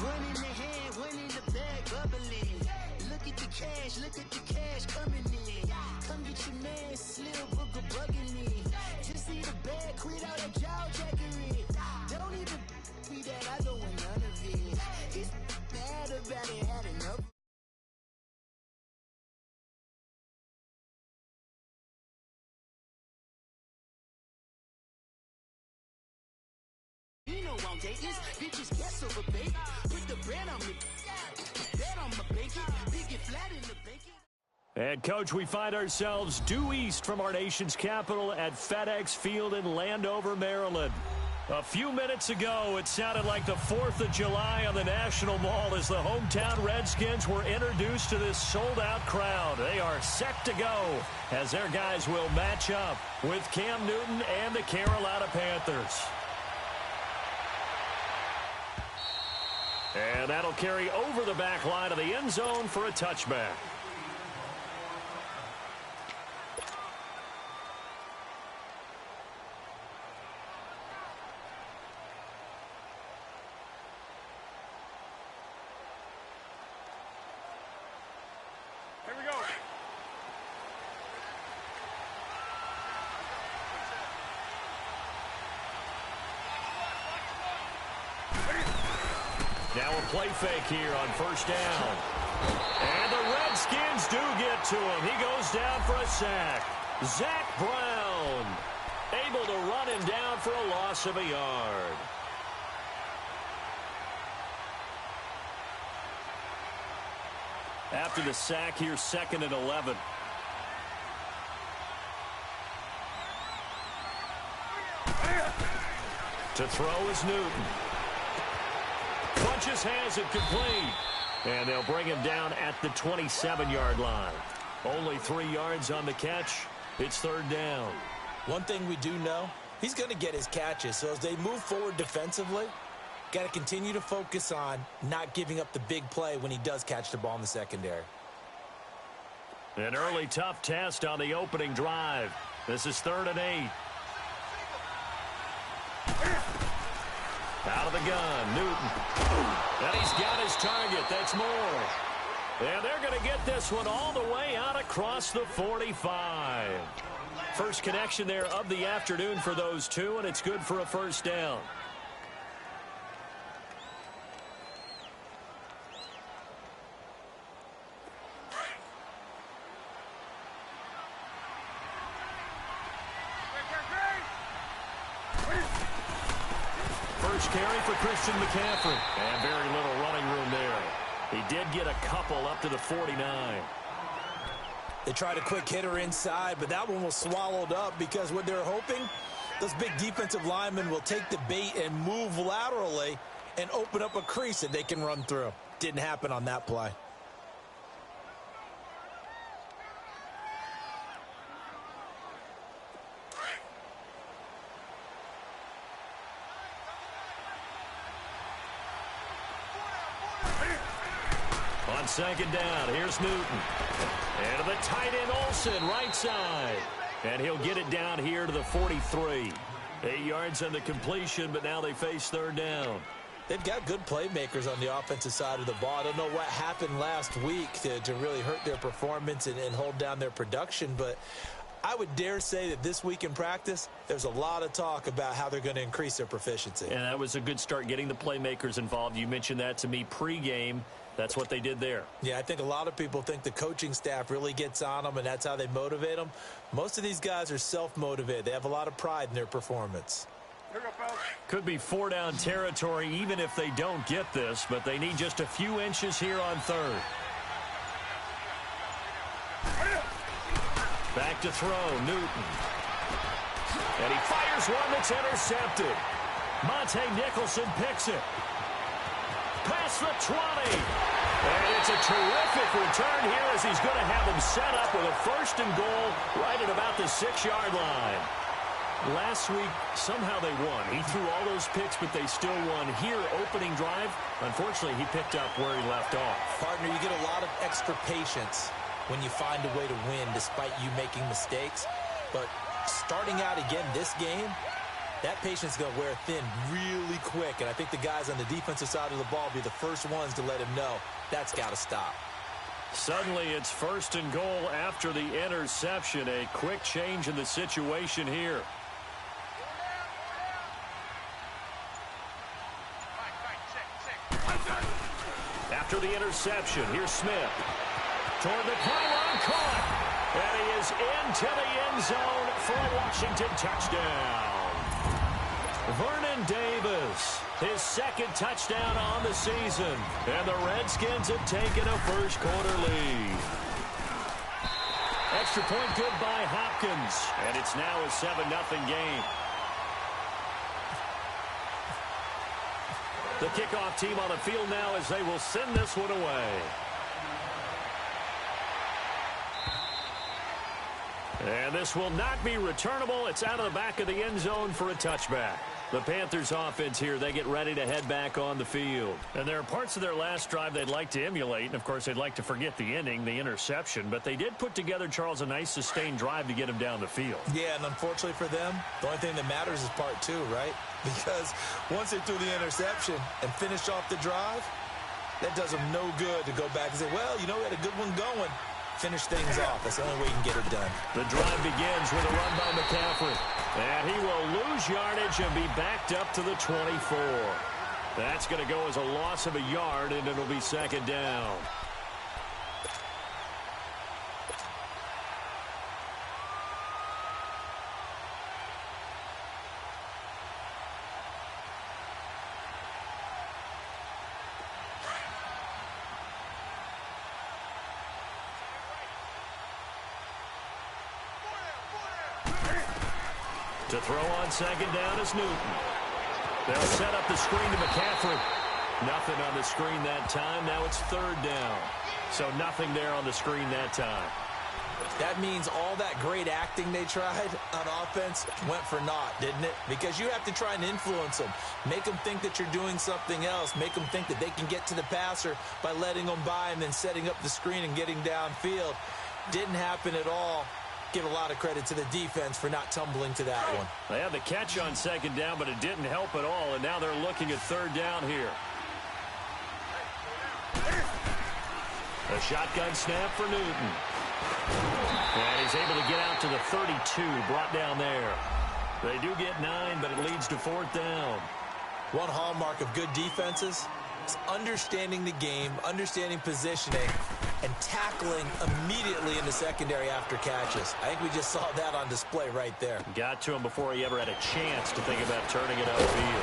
One in the hand, one in the bag, bubbling. Look at the cash coming in. Come get your man, Slim Booker bugging me. Just need a bag, quit all that jaw jackery. Don't even be that, I don't want none of it. It's bad about it, had enough. You know I'm dating, bitches guess over bacon. Put the bread on me, bet on my bacon. Big it flat in the bacon. And, Coach, we find ourselves due east from our nation's capital at FedEx Field in Landover, Maryland. A few minutes ago, it sounded like the 4th of July on the National Mall as the hometown Redskins were introduced to this sold-out crowd. They are set to go as their guys will match up with Cam Newton and the Carolina Panthers. And that'll carry over the back line of the end zone for a touchback. Here we go. Now a play fake here on first down. And the Redskins do get to him. He goes down for a sack. Zach Brown able to run him down for a loss of a yard. After the sack, here's 2nd and 11. To throw is Newton. Bunches has it complete. And they'll bring him down at the 27-yard line. Only 3 yards on the catch. It's 3rd down. One thing we do know, he's going to get his catches. So as they move forward defensively, got to continue to focus on not giving up the big play when he does catch the ball in the secondary. An early tough test on the opening drive. This is 3rd and 8. Out of the gun, Newton. And he's got his target. That's more. And they're going to get this one all the way out across the 45. First connection there of the afternoon for those two, and it's good for a first down. First carry for Christian McCaffrey. And very little running room there. He did get a couple up to the 49. They tried a quick hitter inside, but that one was swallowed up because what they're hoping, those big defensive linemen will take the bait and move laterally and open up a crease that they can run through. Didn't happen on that play. On 2nd down, here's Newton. And to the tight end, Olsen, right side. And he'll get it down here to the 43. 8 yards on the completion, but now they face 3rd down. They've got good playmakers on the offensive side of the ball. I don't know what happened last week to really hurt their performance and hold down their production, but I would dare say that this week in practice, there's a lot of talk about how they're going to increase their proficiency. And that was a good start getting the playmakers involved. You mentioned that to me pregame. That's what they did there. Yeah, I think a lot of people think the coaching staff really gets on them, and that's how they motivate them. Most of these guys are self-motivated. They have a lot of pride in their performance. Could be 4-down territory even if they don't get this, but they need just a few inches here on 3rd. Back to throw, Newton. And he fires one that's intercepted. Monte Nicholson picks it. Past the 20. And it's a terrific return here as he's going to have him set up with a 1st and goal right at about the 6-yard line. Last week, somehow they won. He threw all those picks, but they still won. Here, opening drive, unfortunately, he picked up where he left off. Partner, you get a lot of extra patience when you find a way to win despite you making mistakes. But starting out again this game, that patience is going to wear thin really quick. And I think the guys on the defensive side of the ball will be the first ones to let him know that's got to stop. Suddenly it's 1st and goal after the interception. A quick change in the situation here. After the interception, here's Smith. Toward the pylon, caught. And he is into the end zone for a Washington touchdown. Vernon Davis, his 2nd touchdown on the season. And the Redskins have taken a first-quarter lead. Extra point good by Hopkins. And it's now a 7-0 game. The kickoff team on the field now as they will send this one away. And this will not be returnable. It's out of the back of the end zone for a touchback. The Panthers offense here, they get ready to head back on the field. And there are parts of their last drive they'd like to emulate. And, of course, they'd like to forget the inning, the interception. But they did put together, Charles, a nice sustained drive to get him down the field. Yeah, and unfortunately for them, the only thing that matters is part 2, right? Because once they threw the interception and finished off the drive, that does them no good to go back and say, well, you know, we had a good one going. Finish things off. That's the only way you can get it done. The drive begins with a run by McCaffrey. And he will lose yardage and be backed up to the 24. That's going to go as a loss of a yard, and it'll be 2nd down. To throw on 2nd down is Newton. They'll set up the screen to McCaffrey. Nothing on the screen that time. Now it's 3rd down. So nothing there on the screen that time. That means all that great acting they tried on offense went for naught, didn't it? Because you have to try and influence them. Make them think that you're doing something else. Make them think that they can get to the passer by letting them by and then setting up the screen and getting downfield. Didn't happen at all. Give a lot of credit to the defense for not tumbling to that one. They had the catch on 2nd down, but it didn't help at all, and now they're looking at 3rd down here. A shotgun snap for Newton. And he's able to get out to the 32, brought down there. They do get 9, but it leads to 4th down. One hallmark of good defenses is understanding the game, understanding positioning, and tackling immediately in the secondary after catches. I think we just saw that on display right there. Got to him before he ever had a chance to think about turning it upfield.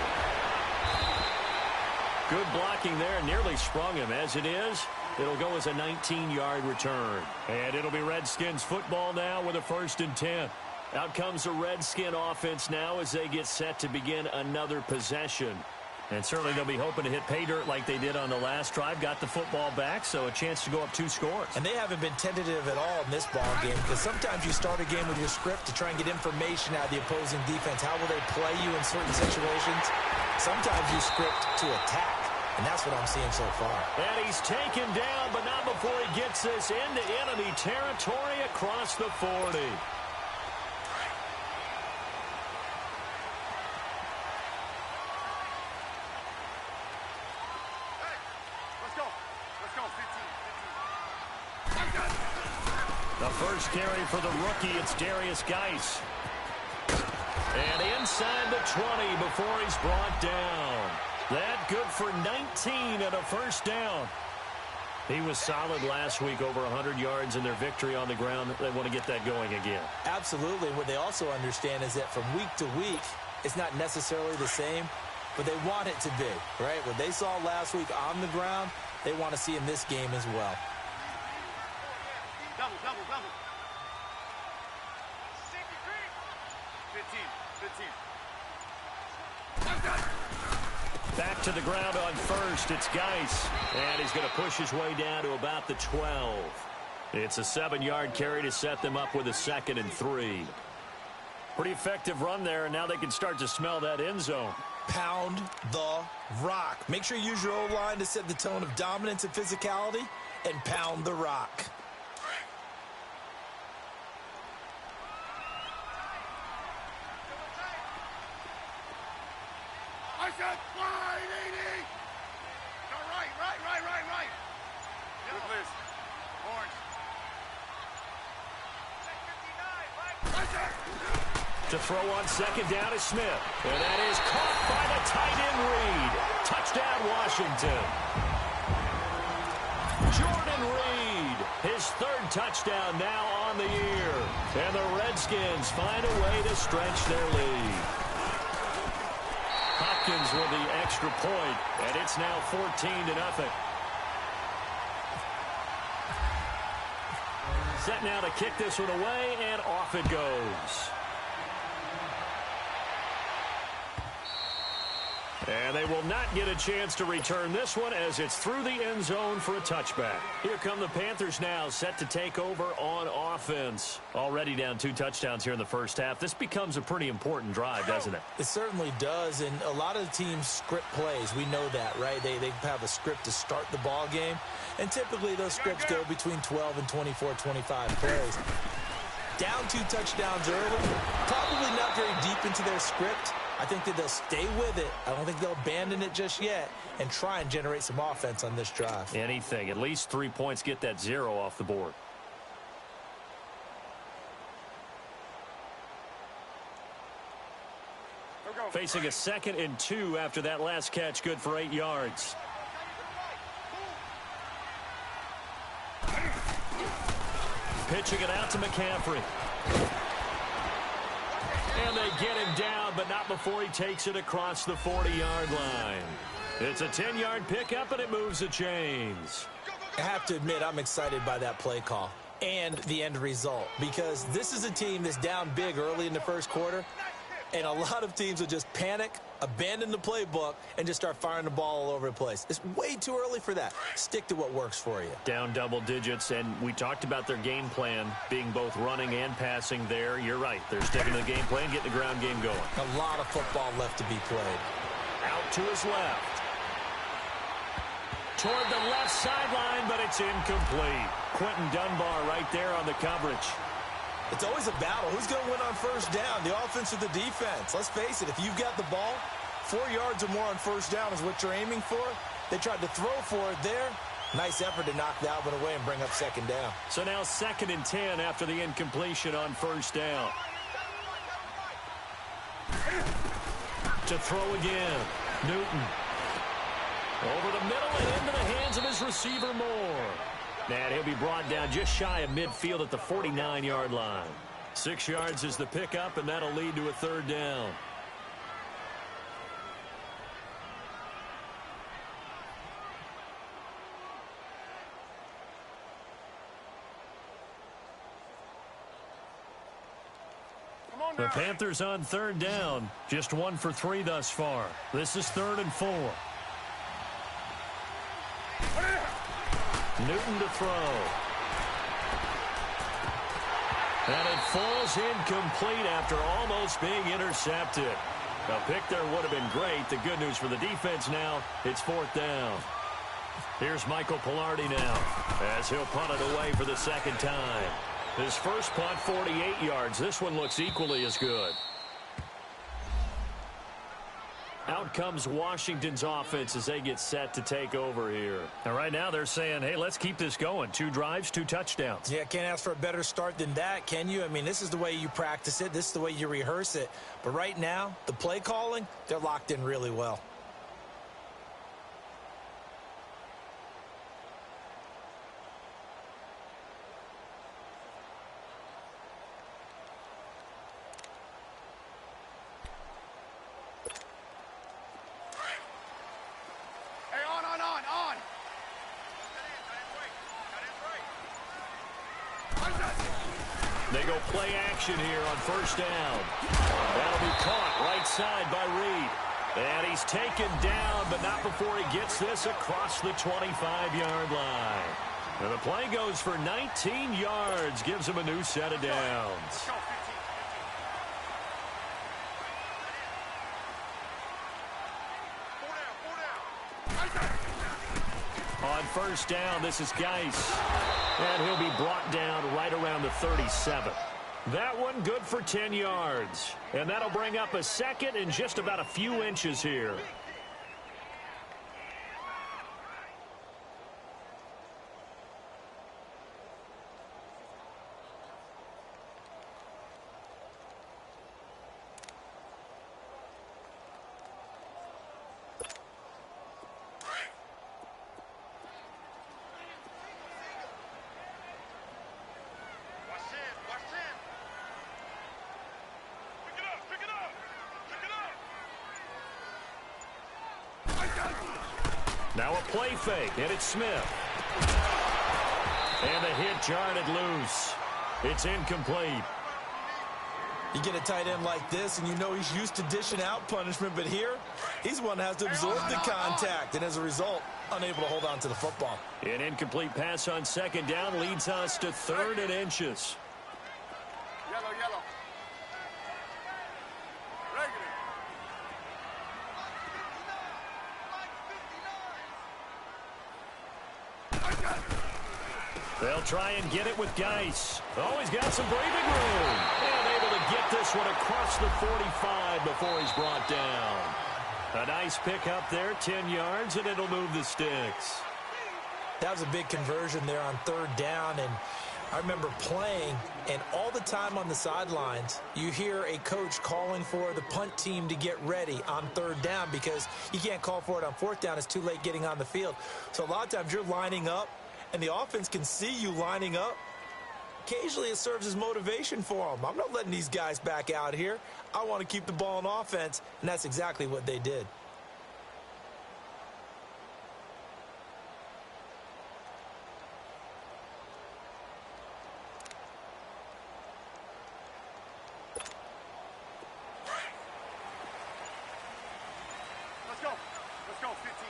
Good blocking there, nearly sprung him. As it is, it'll go as a 19-yard return. And it'll be Redskins football now with a 1st and 10. Out comes the Redskin offense now as they get set to begin another possession. And certainly they'll be hoping to hit pay dirt like they did on the last drive. Got the football back, so a chance to go up 2 scores. And they haven't been tentative at all in this ball game, because sometimes you start a game with your script to try and get information out of the opposing defense. How will they play you in certain situations? Sometimes you script to attack, and that's what I'm seeing so far. And he's taken down, but not before he gets this into enemy territory across the 40. The first carry for the rookie, it's Darius Geis. And inside the 20 before he's brought down. That good for 19 and a 1st down. He was solid last week, over 100 yards in their victory on the ground. They want to get that going again. Absolutely. What they also understand is that from week to week, it's not necessarily the same, but they want it to be, right? What they saw last week on the ground, they want to see in this game as well. Double. 15. Back to the ground on 1st. It's Geis. And he's going to push his way down to about the 12. It's a 7-yard carry to set them up with a 2nd and 3. Pretty effective run there, and now they can start to smell that end zone. Pound the rock. Make sure you use your O-line to set the tone of dominance and physicality, and pound the rock. Right. Good list. Orange. To throw on second down is Smith. And that is caught by the tight end Reed. Touchdown, Washington. Jordan Reed, his third touchdown now on the year. And the Redskins find a way to stretch their lead. Hopkins with the extra point, and it's now 14-0. Set now to kick this one away, and off it goes. And they will not get a chance to return this one as it's through the end zone for a touchback. Here come the Panthers now, set to take over on offense. Already down 2 touchdowns here in the first half. This becomes a pretty important drive, doesn't it? It certainly does, and a lot of the teams script plays. We know that, right? They have a script to start the ball game, and typically those scripts go between 12 and 24, 25 plays. Down 2 touchdowns early, probably not very deep into their script. I think that they'll stay with it. I don't think they'll abandon it just yet and try and generate some offense on this drive. Anything. At least 3 points, get that 0 off the board. Facing a 2nd and 2 after that last catch, good for 8 yards. Pitching it out to McCaffrey. And they get him down, but not before he takes it across the 40-yard line. It's a 10-yard pickup, and it moves the chains. I have to admit, I'm excited by that play call and the end result, because this is a team that's down big early in the first quarter, and a lot of teams will just panic, abandon the playbook, and just start firing the ball all over the place. It's way too early for that. Stick to what works for you. Down double digits, and we talked about their game plan being both running and passing there. You're right. They're sticking to the game plan, getting the ground game going. A lot of football left to be played. Out to his left. Toward the left sideline, but it's incomplete. Quentin Dunbar right there on the coverage. It's always a battle. Who's going to win on first down, the offense or the defense? Let's face it, if you've got the ball, 4 yards or more on first down is what you're aiming for. They tried to throw for it there. Nice effort to knock that one away and bring up second down. So now 2nd and 10 after the incompletion on first down. To throw again. Newton. Over the middle and into the hands of his receiver Moore. And he'll be brought down just shy of midfield at the 49-yard line. 6 yards is the pickup, and that'll lead to a 3rd down. The Panthers on 3rd down. Just 1 for 3 thus far. This is 3rd and 4. Newton to throw. And it falls incomplete after almost being intercepted. A pick there would have been great. The good news for the defense now, it's 4th down. Here's Michael Pilardi now as he'll punt it away for the 2nd time. His first punt, 48 yards. This one looks equally as good. Out comes Washington's offense as they get set to take over here. And right now they're saying, hey, let's keep this going. 2 drives, 2 touchdowns. Yeah, can't ask for a better start than that, can you? I mean, this is the way you practice it. This is the way you rehearse it. But right now, the play calling, they're locked in really well. They go play action here on first down. That'll be caught right side by Reed. And he's taken down, but not before he gets this across the 25-yard line. And the play goes for 19 yards, gives him a new set of downs. On first down, this is Geis. And he'll be brought down right around the 37. That one good for 10 yards. And that'll bring up a 2nd and just about a few inches here. Now a play fake, and it's Smith. And the hit jarred it loose. It's incomplete. You get a tight end like this, and you know he's used to dishing out punishment, but here, he's one that has to absorb the contact, and as a result, unable to hold on to the football. An incomplete pass on second down leads us to 3rd and inches. Yellow, yellow. Regular. They'll try and get it with Geis. Oh, he's got some breathing room. And able to get this one across the 45 before he's brought down. A nice pick up there, 10 yards, and it'll move the sticks. That was a big conversion there on 3rd down, and I remember playing, and all the time on the sidelines, you hear a coach calling for the punt team to get ready on 3rd down because you can't call for it on 4th down. It's too late getting on the field. So a lot of times you're lining up, and the offense can see you lining up. Occasionally it serves as motivation for them. I'm not letting these guys back out here. I want to keep the ball in offense, and that's exactly what they did. Let's go. Let's go. 15.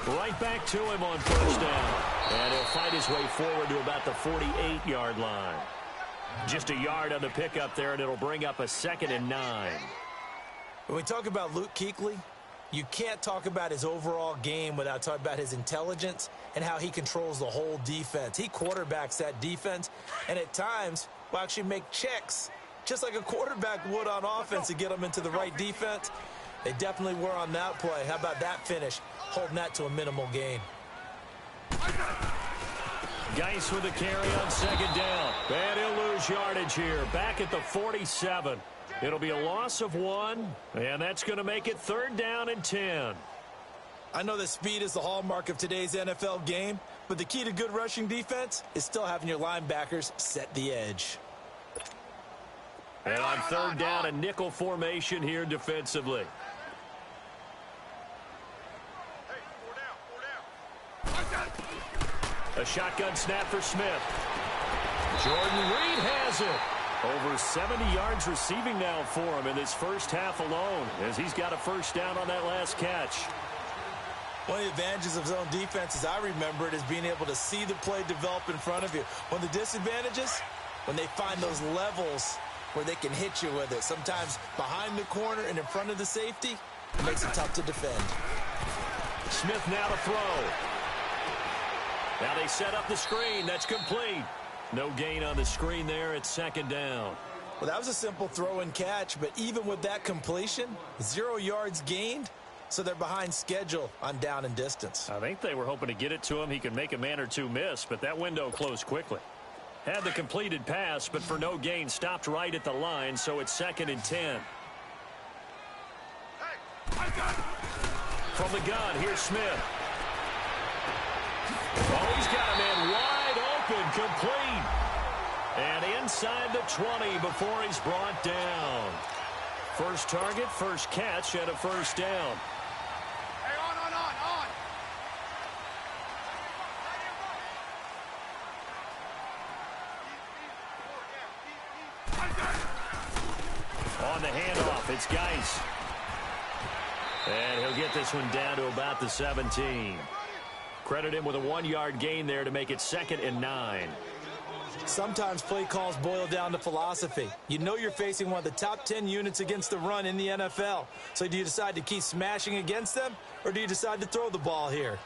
Right back to him on 1st down. And he'll fight his way forward to about the 48-yard line. Just a yard on the pickup there, and it'll bring up a 2nd and 9. When we talk about Luke Kuechly, you can't talk about his overall game without talking about his intelligence and how he controls the whole defense. He quarterbacks that defense, and at times will actually make checks, just like a quarterback would on offense, to get them into the right defense. They definitely were on that play. How about that finish? Holding that to a minimal gain. Geis with a carry on 2nd down. And he'll lose yardage here. Back at the 47. It'll be a loss of 1, and that's going to make it 3rd down and 10. I know that speed is the hallmark of today's NFL game, but the key to good rushing defense is still having your linebackers set the edge. And on 3rd down, a nickel formation here defensively. A shotgun snap for Smith. Jordan Reed has it. Over 70 yards receiving now for him in this first half alone, as he's got a 1st down on that last catch. One of the advantages of zone defense, as I remember it, is being able to see the play develop in front of you. One of the disadvantages, when they find those levels where they can hit you with it. Sometimes behind the corner and in front of the safety, it makes it tough to defend. Smith now to throw. Now they set up the screen. That's complete. No gain on the screen there at 2nd down. Well, that was a simple throw and catch, but even with that completion, 0 yards gained, so they're behind schedule on down and distance. I think they were hoping to get it to him. He could make a man or two miss, but that window closed quickly. Had the completed pass, but for no gain, stopped right at the line, so it's 2nd and 10. From the gun, here's Smith. Oh, he's got a man wide open, complete. And inside the 20 before he's brought down. First target, first catch, and a 1st down. Hey, on. On the handoff, it's Geis. And he'll get this one down to about the 17. Credit him with a 1-yard gain there to make it 2nd and 9. Sometimes play calls boil down to philosophy. You know you're facing one of the top 10 units against the run in the NFL. So do you decide to keep smashing against them, or do you decide to throw the ball here?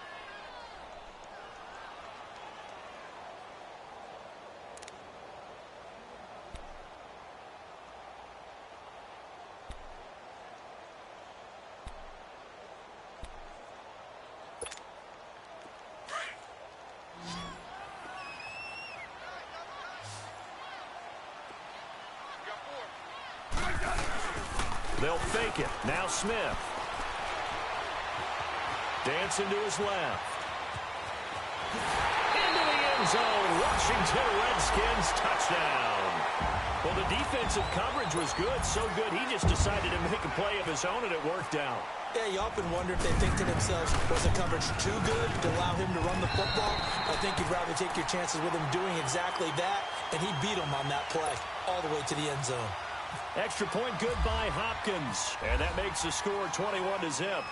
They'll fake it. Now Smith. Dancing to his left. Into the end zone. Washington Redskins touchdown. Well, the defensive coverage was good, so good he just decided to make a play of his own, and it worked out. Yeah, you often wonder if they think to themselves, was the coverage too good to allow him to run the football? I think you'd rather take your chances with him doing exactly that, and he beat him on that play all the way to the end zone. Extra point good by Hopkins, and that makes the score 21-0.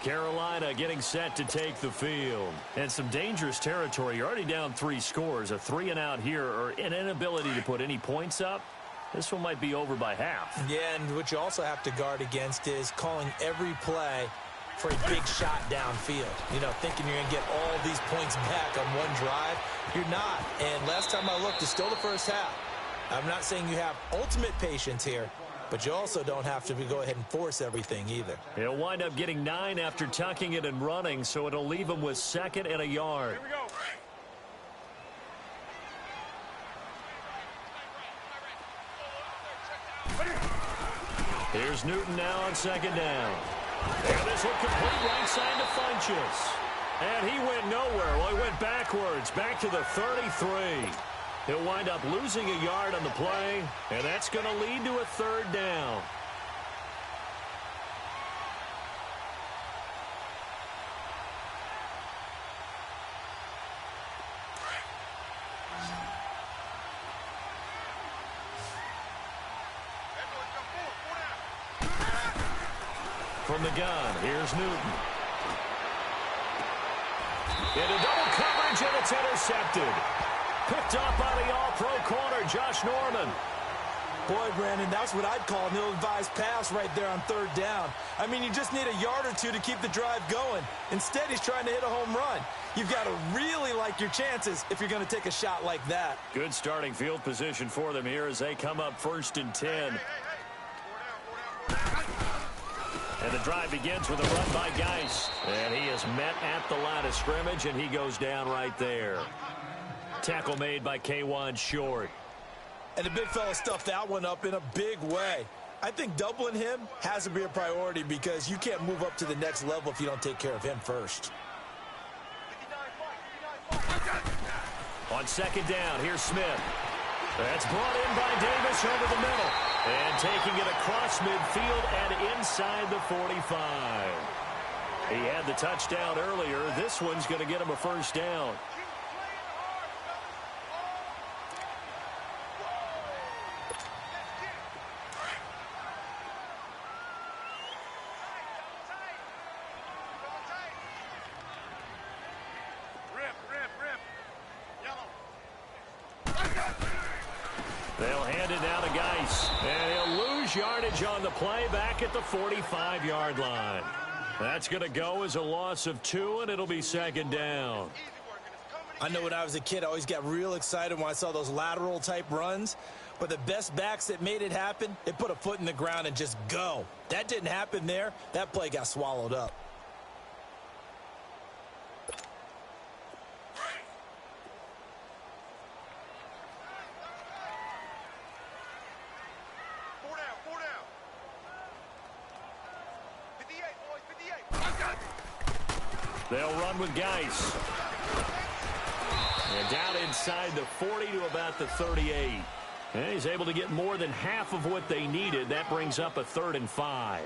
Carolina getting set to take the field. And some dangerous territory. You're already down 3 scores. A 3-and-out here, or an inability to put any points up. This one might be over by half. Yeah, and what you also have to guard against is calling every play for a big shot downfield. You know, thinking you're going to get all these points back on one drive. You're not. And last time I looked, it's still the first half. I'm not saying you have ultimate patience here, but you also don't have to go ahead and force everything either. He'll wind up getting 9 after tucking it and running, so it'll leave him with 2nd and a yard. Here we go. Here's Newton now on 2nd down. And this will complete right side to Funchess. And he went nowhere. Well, he went backwards, back to the 33. He'll wind up losing a yard on the play, and that's going to lead to a 3rd down. From the gun, here's Newton. Into double coverage, and it's intercepted. Picked up by the all-pro corner, Josh Norman. Boy, Brandon, that's what I'd call an ill-advised pass right there on 3rd down. I mean, you just need a yard or two to keep the drive going. Instead, he's trying to hit a home run. You've got to really like your chances if you're going to take a shot like that. Good starting field position for them here as they come up 1st and 10. And the drive begins with a run by Geis. And he is met at the line of scrimmage, and he goes down right there. Tackle made by K'Wan Short. And the big fella stuffed that one up in a big way. I think doubling him has to be a priority because you can't move up to the next level if you don't take care of him first. On 2nd down, here's Smith. That's brought in by Davis over the middle. And taking it across midfield and inside the 45. He had the touchdown earlier. This one's going to get him a 1st down. They'll hand it down to Geis. And he'll lose yardage on the play back at the 45-yard line. That's going to go as a loss of 2, and it'll be 2nd down. I know when I was a kid, I always got real excited when I saw those lateral-type runs. But the best backs that made it happen, they put a foot in the ground and just go. That didn't happen there. That play got swallowed up. They'll run with Geis. And down inside the 40 to about the 38. And he's able to get more than half of what they needed. That brings up a 3rd and 5.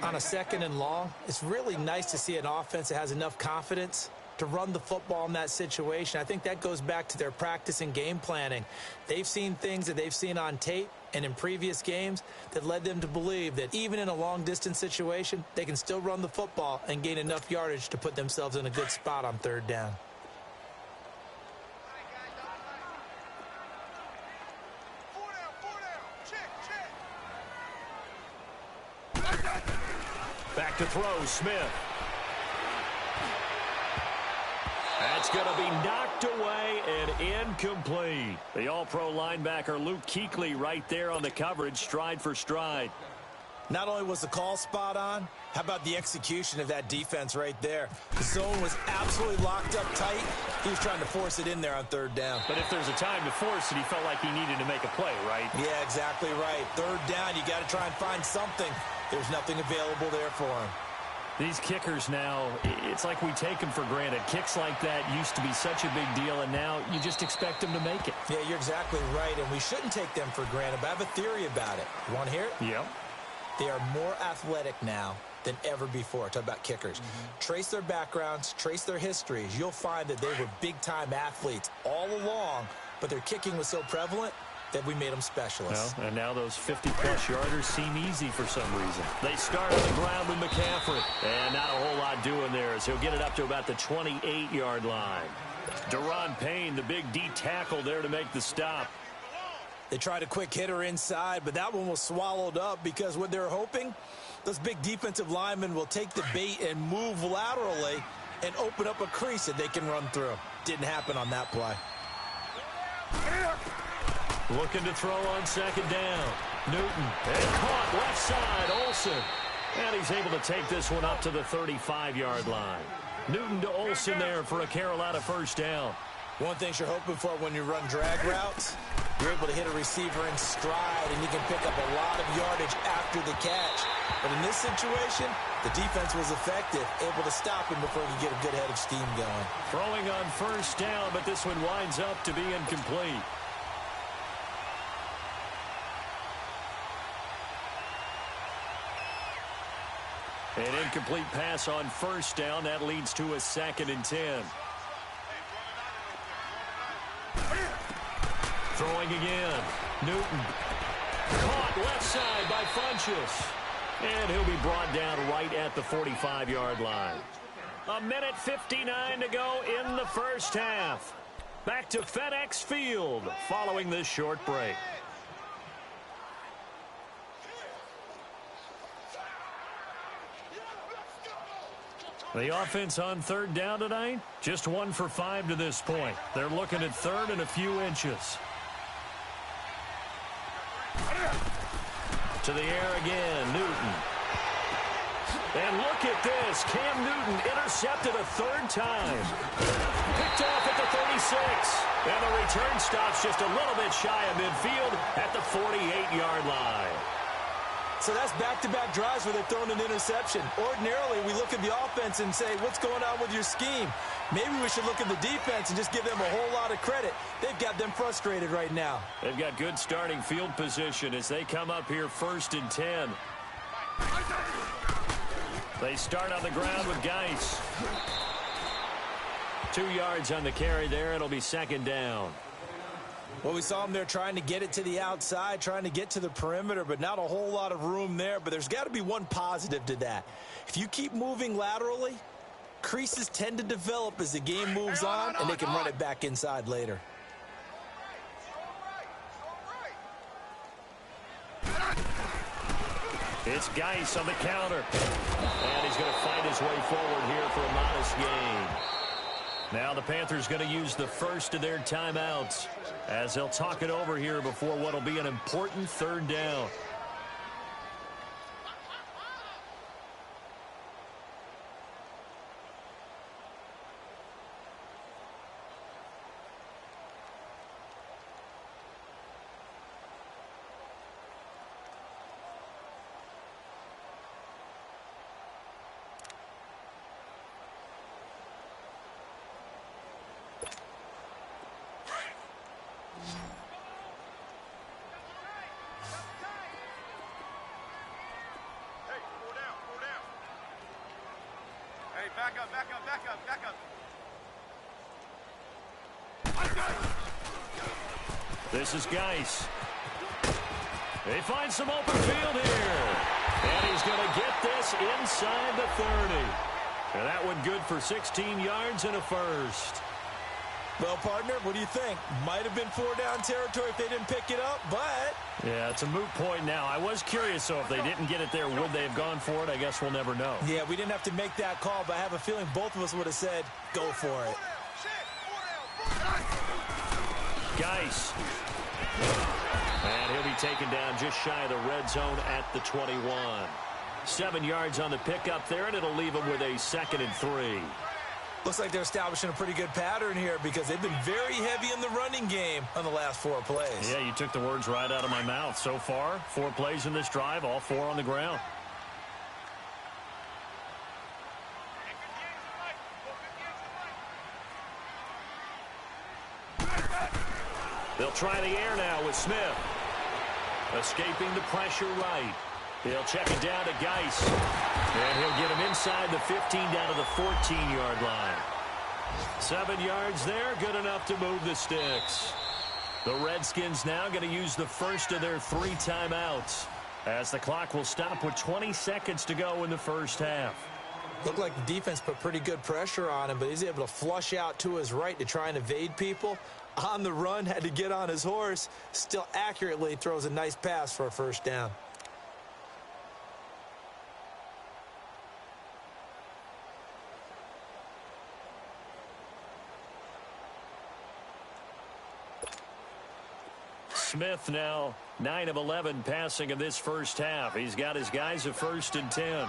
On a 2nd and long, it's really nice to see an offense that has enough confidence to run the football in that situation. I think that goes back to their practice and game planning. They've seen things that they've seen on tape and in previous games that led them to believe that even in a long-distance situation, they can still run the football and gain enough yardage to put themselves in a good spot on 3rd down. Back to throw, Smith. That's going to be knocked away and incomplete. The all-pro linebacker Luke Kuechly right there on the coverage, stride for stride. Not only was the call spot on, how about the execution of that defense right there? The zone was absolutely locked up tight. He was trying to force it in there on 3rd down. But if there's a time to force it, he felt like he needed to make a play, right? Yeah, exactly right. 3rd down, you got to try and find something. There's nothing available there for him. These kickers now, it's like we take them for granted. Kicks like that used to be such a big deal, and now you just expect them to make it. Yeah, you're exactly right, and we shouldn't take them for granted, but I have a theory about it. You want to hear it? Yep. They are more athletic now than ever before. Talk about kickers. Trace their backgrounds, trace their histories. You'll find that they were big-time athletes all along, but their kicking was so prevalent that we made them specialists. Well, and now those 50-plus yarders seem easy for some reason. They start on the ground with McCaffrey. And not a whole lot doing there as he'll get it up to about the 28-yard line. Deron Payne, the big D tackle there to make the stop. They tried a quick hitter inside, but that one was swallowed up because what they're hoping, those big defensive linemen will take the bait and move laterally and open up a crease that they can run through. Didn't happen on that play. Looking to throw on second down. Newton. And caught left side. Olsen. And he's able to take this one up to the 35-yard line. Newton to Olsen there for a Carolina first down. One thing you're hoping for when you run drag routes, you're able to hit a receiver in stride, and you can pick up a lot of yardage after the catch. But in this situation, the defense was effective, able to stop him before he could get a good head of steam going. Throwing on first down, but this one winds up to be incomplete. An incomplete pass on first down. That leads to a 2nd and 10. Throwing again. Newton. Caught left side by Funchess. And he'll be brought down right at the 45-yard line. 1:59 to go in the first half. Back to FedEx Field following this short break. The offense on third down tonight, just 1 for 5 to this point. They're looking at third and a few inches. To the air again, Newton. And look at this. Cam Newton intercepted a third time. Picked off at the 36. And the return stops just a little bit shy of midfield at the 48-yard line. So that's back-to-back drives where they're throwing an interception. Ordinarily, we look at the offense and say, what's going on with your scheme? Maybe we should look at the defense and just give them a whole lot of credit. They've got them frustrated right now. They've got good starting field position as they come up here 1st and 10. They start on the ground with Geis. 2 yards on the carry there. It'll be 2nd down. Well, we saw them there trying to get it to the outside, trying to get to the perimeter, but not a whole lot of room there. But there's got to be one positive to that. If you keep moving laterally, creases tend to develop as the game moves on, and they can run it back inside later. It's Geis on the counter. And he's going to fight his way forward here for a modest gain. Now the Panthers going to use the first of their timeouts as they'll talk it over here before what will be an important third down. Back up, back up, back up, back up. This is Geis. They find some open field here. And he's going to get this inside the 30. And that one good for 16 yards and a first. Well, partner, what do you think? Might have been 4-down territory if they didn't pick it up, but... Yeah, it's a moot point now. I was curious, so if they didn't get it there, would they have gone for it? I guess we'll never know. Yeah, we didn't have to make that call, but I have a feeling both of us would have said, go for it. Geis. And he'll be taken down just shy of the red zone at the 21. 7 yards on the pickup there, and it'll leave him with a 2nd and 3. Looks like they're establishing a pretty good pattern here because they've been very heavy in the running game on the last 4 plays. Yeah, you took the words right out of my mouth. So far, 4 plays in this drive, all 4 on the ground. They'll try the air now with Smith. Escaping the pressure right. He'll check it down to Geis. And he'll get him inside the 15 down to the 14-yard line. 7 yards there, good enough to move the sticks. The Redskins now going to use the first of their 3 timeouts, as the clock will stop with 20 seconds to go in the first half. Looked like the defense put pretty good pressure on him, but he's able to flush out to his right to try and evade people. On the run, had to get on his horse. Still accurately throws a nice pass for a first down. Smith now 9 of 11 passing in this first half. He's got his guys a 1st and 10.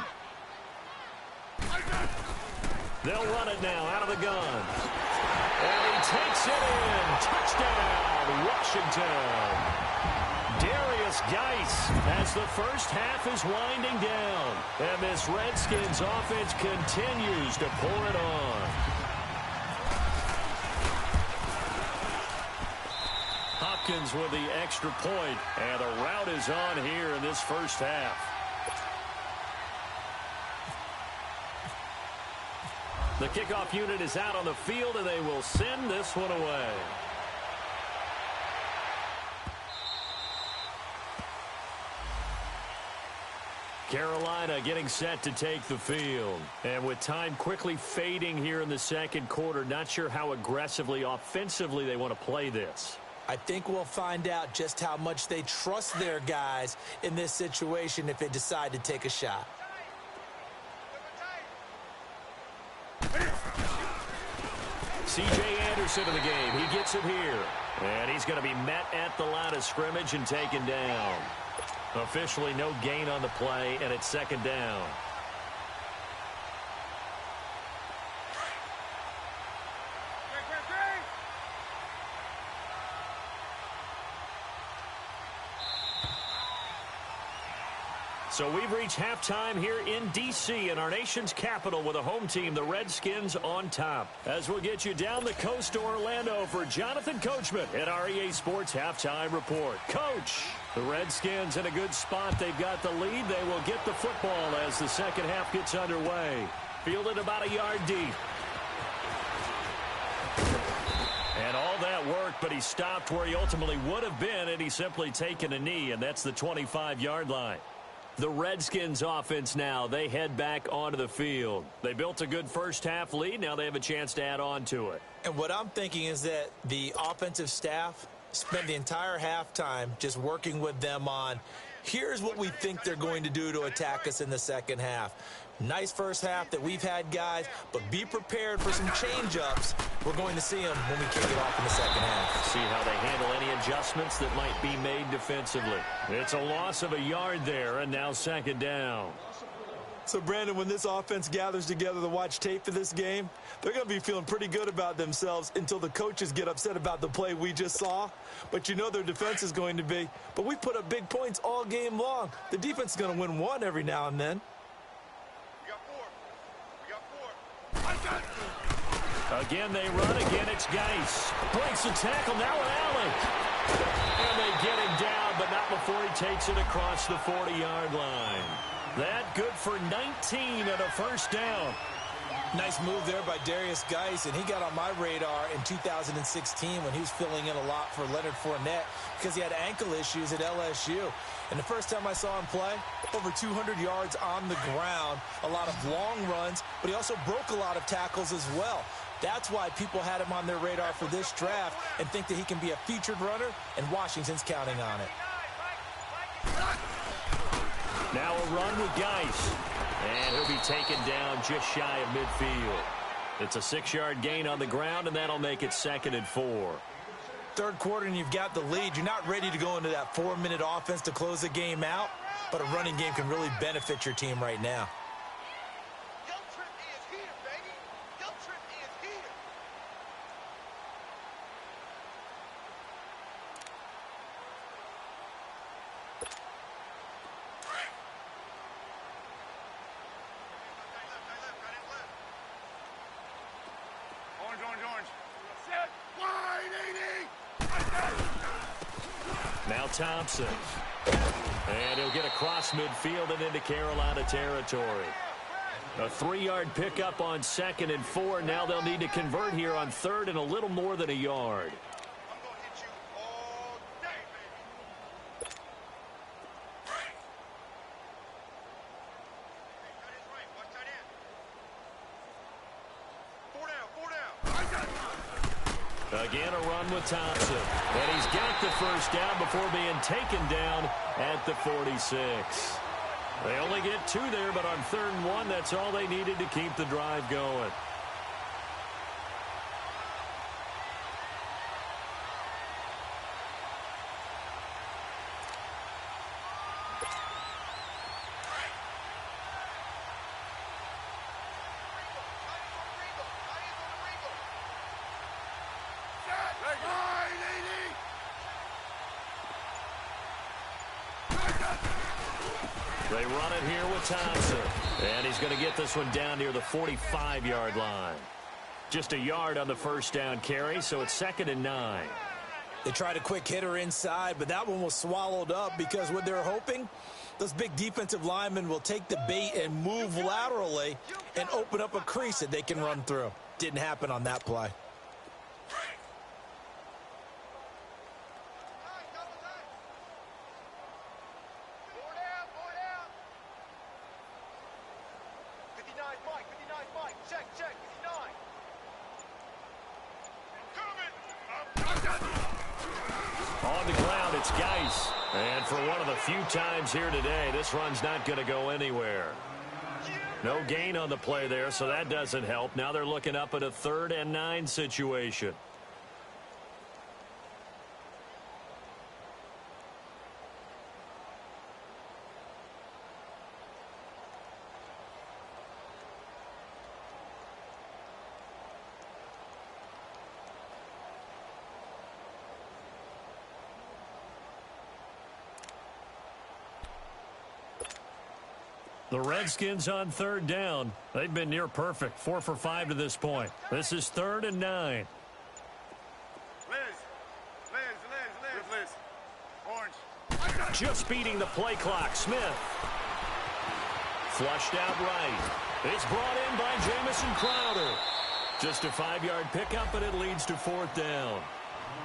They'll run it now out of the gun. And he takes it in. Touchdown, Washington. Darius Geis as the first half is winding down. And this Redskins offense continues to pour it on. Hopkins with the extra point, and the route is on here in this first half. The kickoff unit is out on the field, and they will send this one away. Carolina getting set to take the field. And with time quickly fading here in the second quarter, not sure how aggressively, offensively they want to play this. I think we'll find out just how much they trust their guys in this situation if they decide to take a shot. C.J. Anderson in the game. He gets it here. And he's going to be met at the line of scrimmage and taken down. Officially no gain on the play, and it's 2nd down. So we've reached halftime here in D.C. in our nation's capital with a home team, the Redskins, on top. As we'll get you down the coast to Orlando for Jonathan Coachman at our EA Sports Halftime Report. Coach, the Redskins in a good spot. They've got the lead. They will get the football as the second half gets underway. Fielded about a yard deep. And all that work, but he stopped where he ultimately would have been, and he's simply taken a knee, and that's the 25-yard line. The Redskins offense now, they head back onto the field. They built a good first half lead. Now they have a chance to add on to it. And what I'm thinking is that the offensive staff spent the entire halftime just working with them on, here's what we think they're going to do to attack us in the second half. Nice first half that we've had, guys, but be prepared for some change-ups. We're going to see them when we kick it off in the second half. See how they handle any adjustments that might be made defensively. It's a loss of a yard there, and now 2nd down. So, Brandon, when this offense gathers together to watch tape for this game, they're going to be feeling pretty good about themselves until the coaches get upset about the play we just saw. But you know their defense is going to be. But we put up big points all game long. The defense is going to win one every now and then. Again, they run. Again, it's Geis. Breaks the tackle. Now an alley. And they get him down, but not before he takes it across the 40-yard line. That good for 19 and a first down. Nice move there by Darius Geis, and he got on my radar in 2016 when he was filling in a lot for Leonard Fournette because he had ankle issues at LSU. And the first time I saw him play, over 200 yards on the ground, a lot of long runs, but he also broke a lot of tackles as well. That's why people had him on their radar for this draft and think that he can be a featured runner, and Washington's counting on it. Now a run with Geis. And he'll be taken down just shy of midfield. It's a 6-yard gain on the ground, and that'll make it 2nd and 4. Third quarter, and you've got the lead. You're not ready to go into that 4-minute offense to close the game out, but a running game can really benefit your team right now. Orange. Set. Wide 80. Now Thompson. And he'll get across midfield and into Carolina territory. A 3-yard pickup on 2nd and 4. Now they'll need to convert here on 3rd and a little more than a yard. I'm going to hit you all day, baby. Hey, tight end's right. Watch tight end. 4 down. Again, a run with Thompson. And he's got the first down before being taken down at the 46. They only get 2 there, but on 3rd and 1, that's all they needed to keep the drive going. They run it here with Thompson. And he's going to get this one down near the 45-yard line. Just a yard on the first down carry, so it's 2nd and 9. They tried a quick hitter inside, but that one was swallowed up because what they're hoping, those big defensive linemen will take the bait and move laterally and open up a crease that they can run through. Didn't happen on that play. On the ground, it's Geis. And for one of the few times here today, this run's not going to go anywhere. No gain on the play there, so that doesn't help. Now they're looking up at a 3rd and 9 situation. The Redskins on 3rd down. They've been near perfect, 4 for 5 to this point. This is 3rd and 9. Liz. Orange. Just beating the play clock. Smith. Flushed out right. It's brought in by Jamison Crowder. Just a 5-yard pickup, and it leads to 4th down.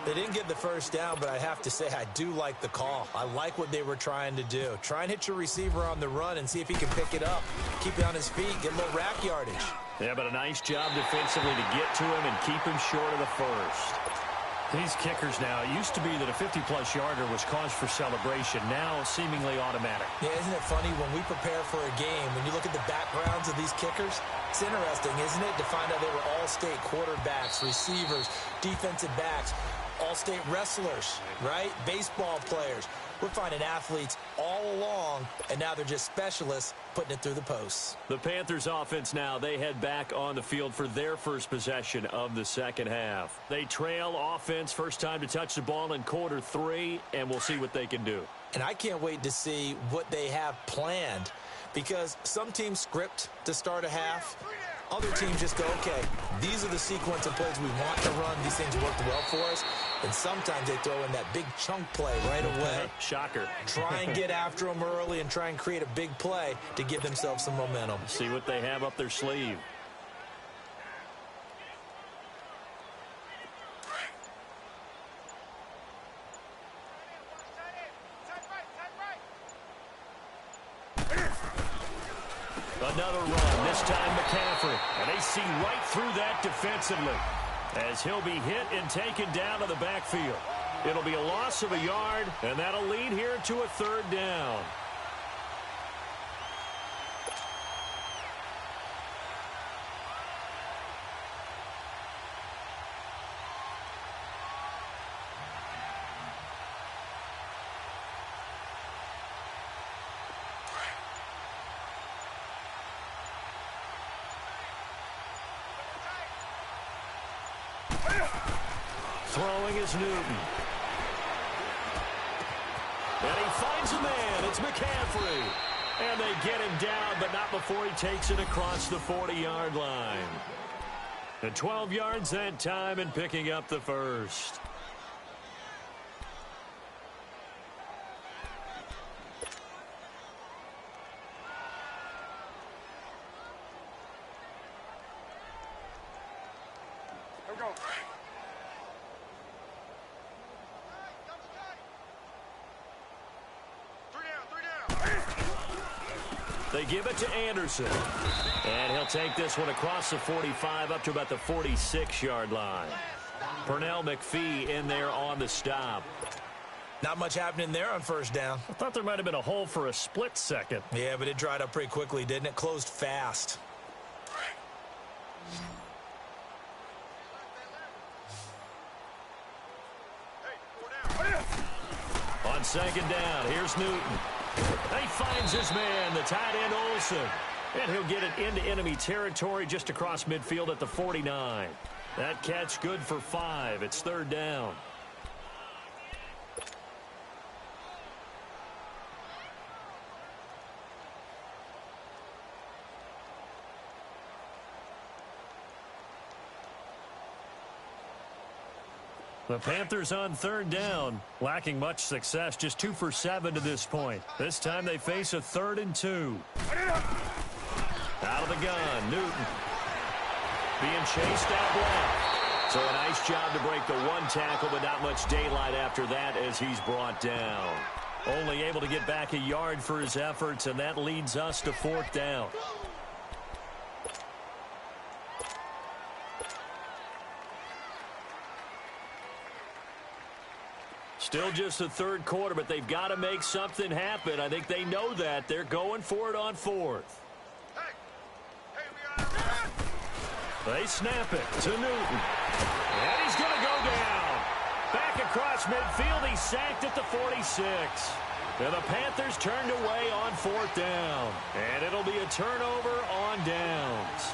They didn't get the first down, but I have to say I do like the call. I like what they were trying to do. Try and hit your receiver on the run and see if he can pick it up. Keep it on his feet, get a little rack yardage. Yeah, but a nice job defensively to get to him and keep him short of the first. These kickers now, it used to be that a 50-plus yarder was cause for celebration. Now seemingly automatic. Yeah, isn't it funny when we prepare for a game, when you look at the backgrounds of these kickers, it's interesting, isn't it, to find out they were all-state quarterbacks, receivers, defensive backs, all-state wrestlers, right? Baseball players. We're finding athletes all along, and now they're just specialists putting it through the posts. The Panthers offense now, they head back on the field for their first possession of the second half. They trail offense, first time to touch the ball in quarter 3, and we'll see what they can do. And I can't wait to see what they have planned, because some teams script to start a half. Other teams just go, okay, these are the sequence of plays we want to run. These things worked well for us. And sometimes they throw in that big chunk play right away. Shocker. Try and get after them early and try and create a big play to give themselves some momentum. See what they have up their sleeve. Another run, this time McCaffrey. And they see right through that defensively as he'll be hit and taken down to the backfield. It'll be a loss of a yard, and that'll lead here to a 3rd down. Throwing is Newton. And he finds a man. It's McCaffrey. And they get him down, but not before he takes it across the 40-yard line. And 12 yards that time and picking up the first. Go. They give it to Anderson. And he'll take this one across the 45 up to about the 46-yard line. Pernell McPhee in there on the stop. Not much happening there on first down. I thought there might have been a hole for a split second. Yeah, but it dried up pretty quickly, didn't it? Closed fast. On second down, here's Newton. He finds his man, the tight end Olsen. And he'll get it into enemy territory just across midfield at the 49. That catch good for 5. It's third down. The Panthers on third down, lacking much success, just 2 for 7 to this point. This time they face a 3rd and 2. Out of the gun, Newton. Being chased out left. So a nice job to break the one tackle, but not much daylight after that as he's brought down. Only able to get back a yard for his efforts, and that leads us to 4th down. Still just the third quarter, but they've got to make something happen. I think they know that. They're going for it on 4th. They snap it to Newton. And he's going to go down. Back across midfield. He's sacked at the 46. And the Panthers turned away on 4th down. And it'll be a turnover on downs.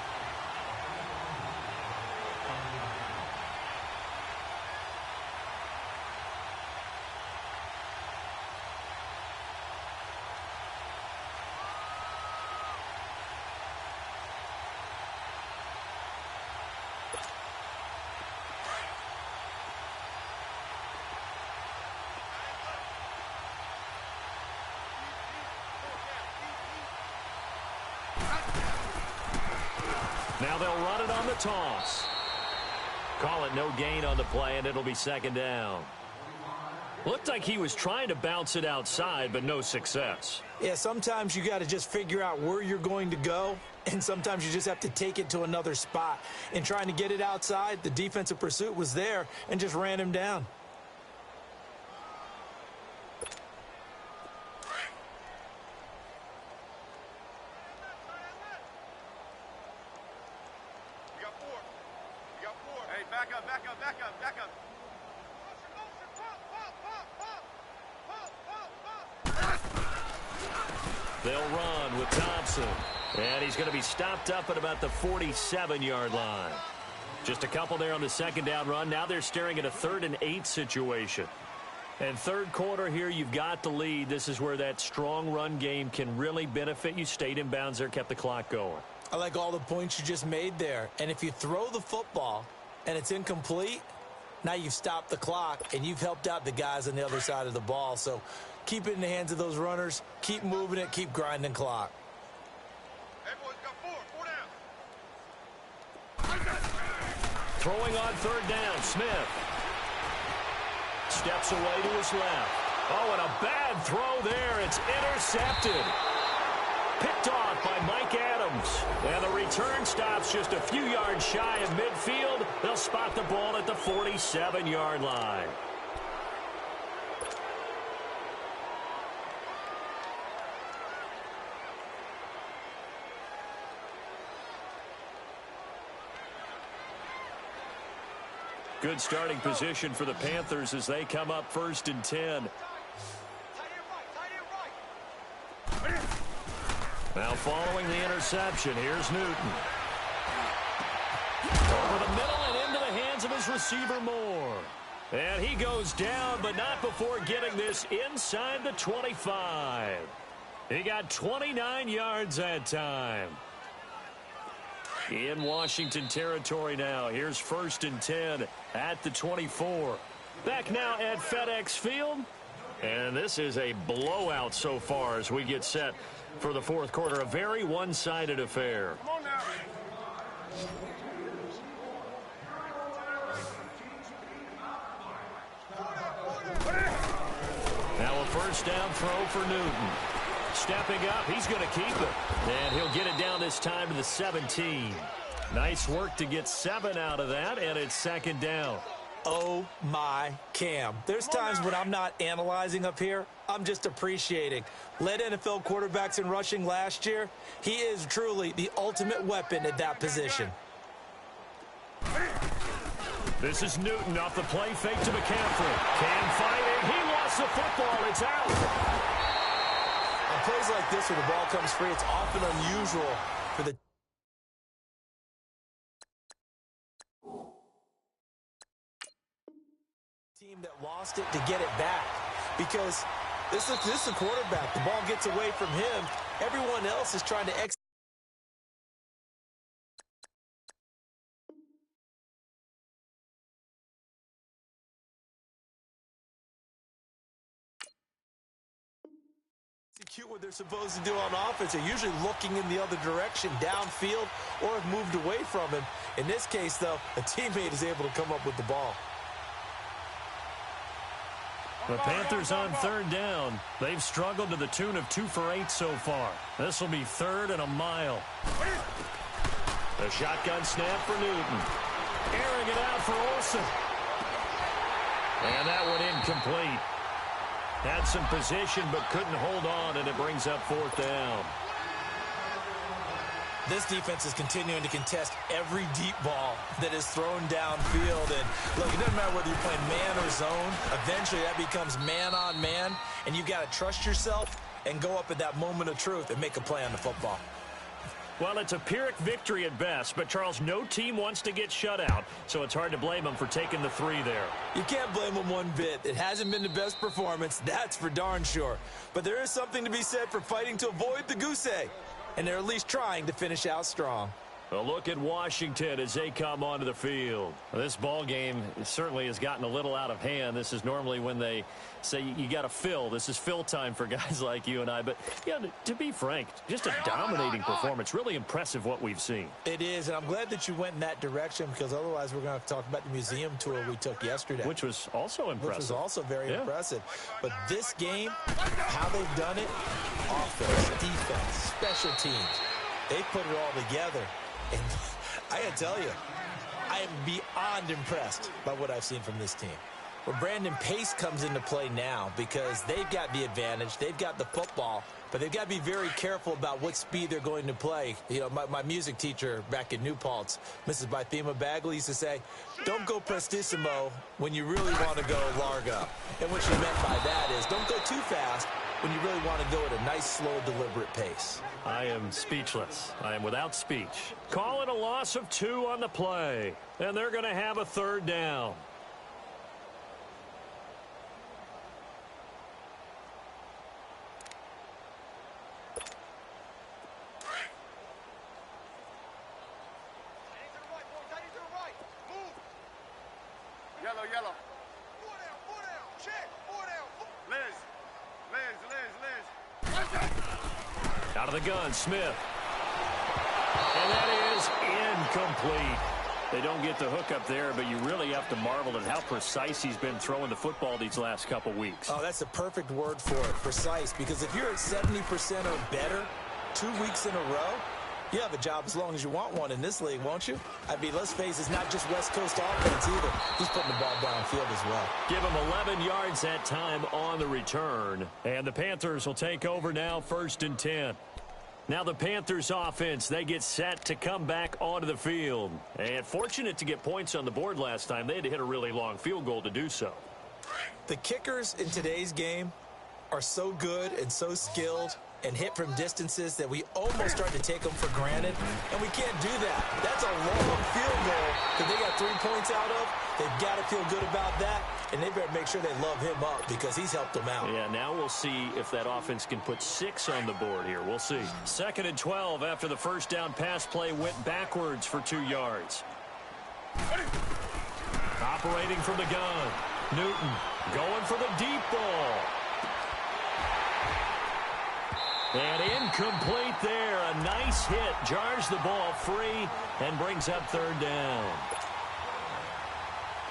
Now they'll run it on the toss. Call it no gain on the play, and it'll be second down. Looked like he was trying to bounce it outside, but no success. Yeah, sometimes you got to just figure out where you're going to go, and sometimes you just have to take it to another spot. In trying to get it outside, the defensive pursuit was there and just ran him down. They'll run with Thompson. And he's going to be stopped up at about the 47-yard line. Just a couple there on the second down run. Now they're staring at a 3rd and 8 situation. And third quarter here, you've got the lead. This is where that strong run game can really benefit you. Stayed in bounds there, kept the clock going. I like all the points you just made there. And if you throw the football and it's incomplete, now you've stopped the clock and you've helped out the guys on the other side of the ball. So keep it in the hands of those runners. Keep moving it. Keep grinding clock. Throwing on third down, Smith. Steps away to his left. Oh, and a bad throw there. It's intercepted. Picked off by Mike Adams. And the return stops just a few yards shy of midfield. They'll spot the ball at the 47-yard line. Good starting position for the Panthers as they come up 1st and 10. Now following the interception, here's Newton. Over the middle and into the hands of his receiver Moore. And he goes down, but not before getting this inside the 25. He got 29 yards that time. In Washington territory now. Here's 1st and 10 at the 24. Back now at FedEx Field. And this is a blowout so far as we get set for the fourth quarter. A very one-sided affair. Come on now. first down throw for Newton. Stepping up, he's going to keep it. And he'll get it down this time to the 17. Nice work to get 7 out of that, and it's second down. Oh, my Cam. There's times when I'm not analyzing up here. I'm just appreciating. Led NFL quarterbacks in rushing last year. He is truly the ultimate weapon at that position. This is Newton off the play fake to McCaffrey. Cam fighting. He lost the football. It's out. On plays like this where the ball comes free, it's often unusual for the team that lost it to get it back, because this is a quarterback. The ball gets away from him. Everyone else is trying to execute. What they're supposed to do on offense. They're usually looking in the other direction, downfield, or have moved away from him. In this case, though, a teammate is able to come up with the ball. The Panthers on third down. They've struggled to the tune of 2 for 8 so far. This will be 3rd and a mile. The shotgun snap for Newton. Airing it out for Olsen. And that one incomplete. Had some position but couldn't hold on, and it brings up 4th down. This defense is continuing to contest every deep ball that is thrown downfield. And look, it doesn't matter whether you're playing man or zone. Eventually that becomes man on man, and you got to trust yourself and go up at that moment of truth and make a play on the football. Well, it's a Pyrrhic victory at best, but, Charles, no team wants to get shut out, so it's hard to blame them for taking the 3 there. You can't blame them one bit. It hasn't been the best performance, that's for darn sure. But there is something to be said for fighting to avoid the goose egg, and they're at least trying to finish out strong. A look at Washington as they come onto the field. This ball game certainly has gotten a little out of hand. This is normally when they say you got to fill. This is fill time for guys like you and I. But, yeah, to be frank, just a dominating performance. Really impressive what we've seen. It is, and I'm glad that you went in that direction, because otherwise we're going to have to talk about the museum tour we took yesterday. Which was also impressive. Which was also very impressive. But this game, how they've done it, offense, defense, special teams, they put it all together. And I got to tell you, I am beyond impressed by what I've seen from this team. Well, Brandon, pace comes into play now because they've got the advantage. They've got the football, but they've got to be very careful about what speed they're going to play. You know, my music teacher back in New Paltz, Mrs. Bythema Bagley, used to say, don't go prestissimo when you really want to go largo. And what she meant by that is don't go too fast when you really want to go at a nice, slow, deliberate pace. I am speechless. I am without speech. Call it a loss of 2 on the play, and they're going to have a 3rd down. Yellow. 4 down. Check. 4 down. Liz. Out of the gun, Smith. And that is incomplete. They don't get the hook up there, but you really have to marvel at how precise he's been throwing the football these last couple weeks. Oh, that's the perfect word for it, precise, because if you're at 70% or better 2 weeks in a row, you have a job as long as you want one in this league, won't you? I mean, let's face it, it's not just West Coast offense either. He's putting the ball downfield as well. Give him 11 yards that time on the return. And the Panthers will take over now, 1st and 10. Now the Panthers offense, they get set to come back onto the field. And fortunate to get points on the board last time. They had to hit a really long field goal to do so. The kickers in today's game are so good and so skilled and hit from distances that we almost start to take them for granted, and we can't do that. That's a long field goal that they got 3 points out of. They've got to feel good about that, and they better make sure they love him up because he's helped them out. Yeah, now we'll see if that offense can put 6 on the board here. We'll see. 2nd and 12 after the first down pass play went backwards for 2 yards. Operating from the gun. Newton going for the deep ball. And incomplete there. A nice hit. Jars the ball free and brings up 3rd down.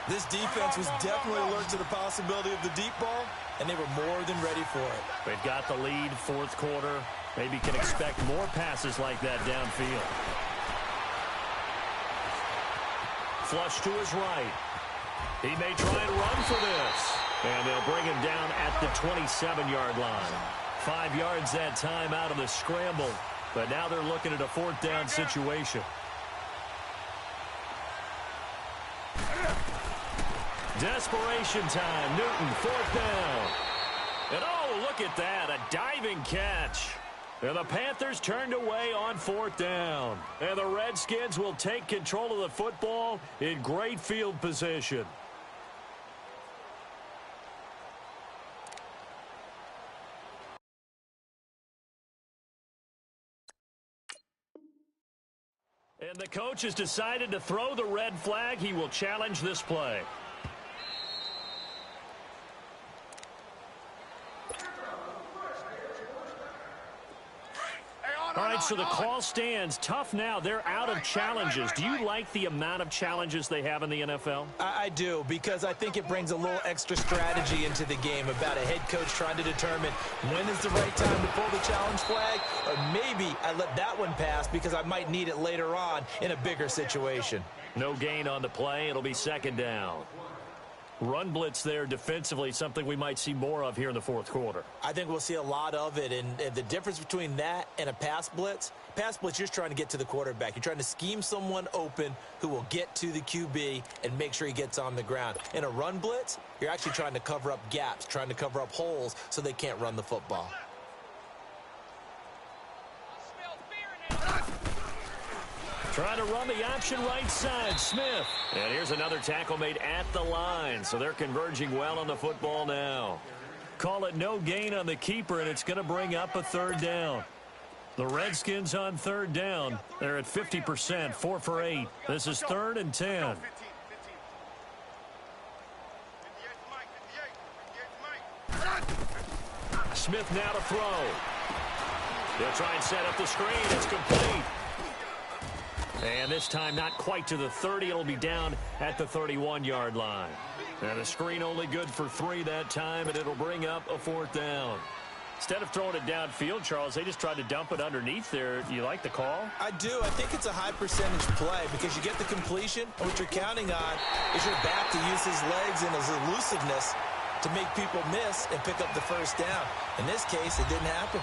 This defense was definitely alert to the possibility of the deep ball, and they were more than ready for it. They've got the lead, fourth quarter. Maybe can expect more passes like that downfield. Flush to his right. He may try and run for this. And they'll bring him down at the 27-yard line. 5 yards that time out of the scramble. But now they're looking at a fourth down situation. Desperation time. Newton, fourth down. And oh, look at that. A diving catch. And the Panthers turned away on fourth down. And the Redskins will take control of the football in great field position. And the coach has decided to throw the red flag. He will challenge this play. All right, so the call stands. Tough now. They're out of challenges. Do you like the amount of challenges they have in the NFL? I do, because I think it brings a little extra strategy into the game about a head coach trying to determine when is the right time to pull the challenge flag, or maybe I let that one pass because I might need it later on in a bigger situation. No gain on the play. It'll be second down. Run blitz there defensively, something we might see more of here in the fourth quarter. I think we'll see a lot of it, and the difference between that and a pass blitz, you're just trying to get to the quarterback. You're trying to scheme someone open who will get to the QB and make sure he gets on the ground. In a run blitz, you're actually trying to cover up gaps, trying to cover up holes so they can't run the football. Trying to run the option right side, Smith. And here's another tackle made at the line, so they're converging well on the football now. Call it no gain on the keeper, and it's going to bring up a third down. The Redskins on third down. They're at 50%, 4 for 8. This is 3rd and 10. Smith now to throw. They'll try and set up the screen. It's complete. And this time not quite to the 30. It'll be down at the 31-yard line. And the screen only good for 3 that time, and it'll bring up a fourth down. Instead of throwing it downfield, Charles, they just tried to dump it underneath there. You like the call? I do. I think it's a high percentage play because you get the completion, and what you're counting on is your back to use his legs and his elusiveness to make people miss and pick up the first down. In this case, it didn't happen.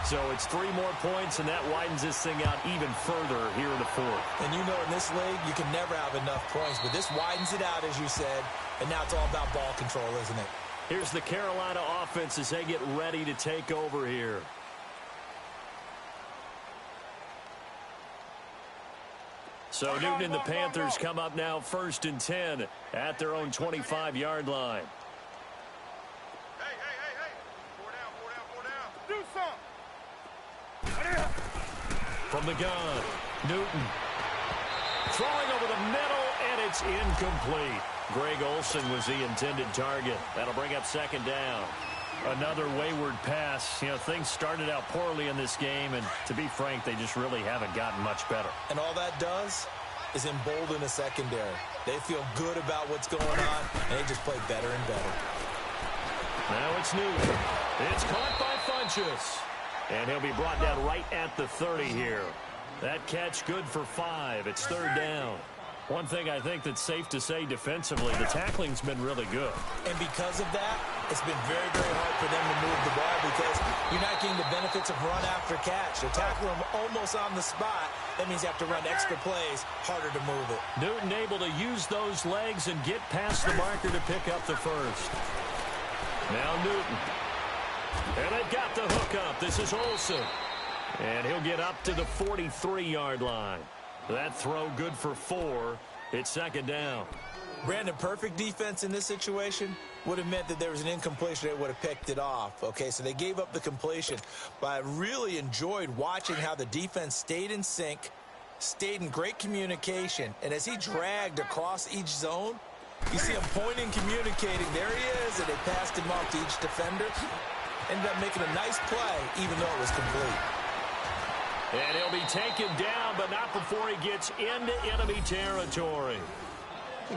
So it's 3 more points, and that widens this thing out even further here in the fourth. And you know in this league, you can never have enough points, but this widens it out, as you said, and now it's all about ball control, isn't it? Here's the Carolina offense as they get ready to take over here. So Newton and the Panthers come up now 1st and 10 at their own 25-yard line. Hey. 4 down. Do something. From the gun, Newton throwing over the middle, and it's incomplete. Greg Olsen was the intended target. That'll bring up 2nd down. Another wayward pass. You know, things started out poorly in this game, and to be frank, they just really haven't gotten much better. And all that does is embolden a secondary. They feel good about what's going on, and they just play better and better. Now it's Newton. It's caught by Funchess. And he'll be brought down right at the 30 here. That catch good for 5. It's 3rd down. One thing I think that's safe to say defensively, the tackling's been really good. And because of that, it's been very, very hard for them to move the ball because you're not getting the benefits of run after catch. They're tackling them almost on the spot. That means you have to run extra plays, harder to move it. Newton able to use those legs and get past the marker to pick up the first. Now Newton. And they've got the hook up. This is Olsen. And he'll get up to the 43-yard line. That throw good for 4. It's 2nd down. Brandon, perfect defense in this situation would have meant that there was an incompletion. They would have picked it off. Okay, so they gave up the completion. But I really enjoyed watching how the defense stayed in sync, stayed in great communication. And as he dragged across each zone, you see him pointing, communicating. There he is, and they passed him off to each defender. Ended up making a nice play, even though it was complete. And he'll be taken down, but not before he gets into enemy territory.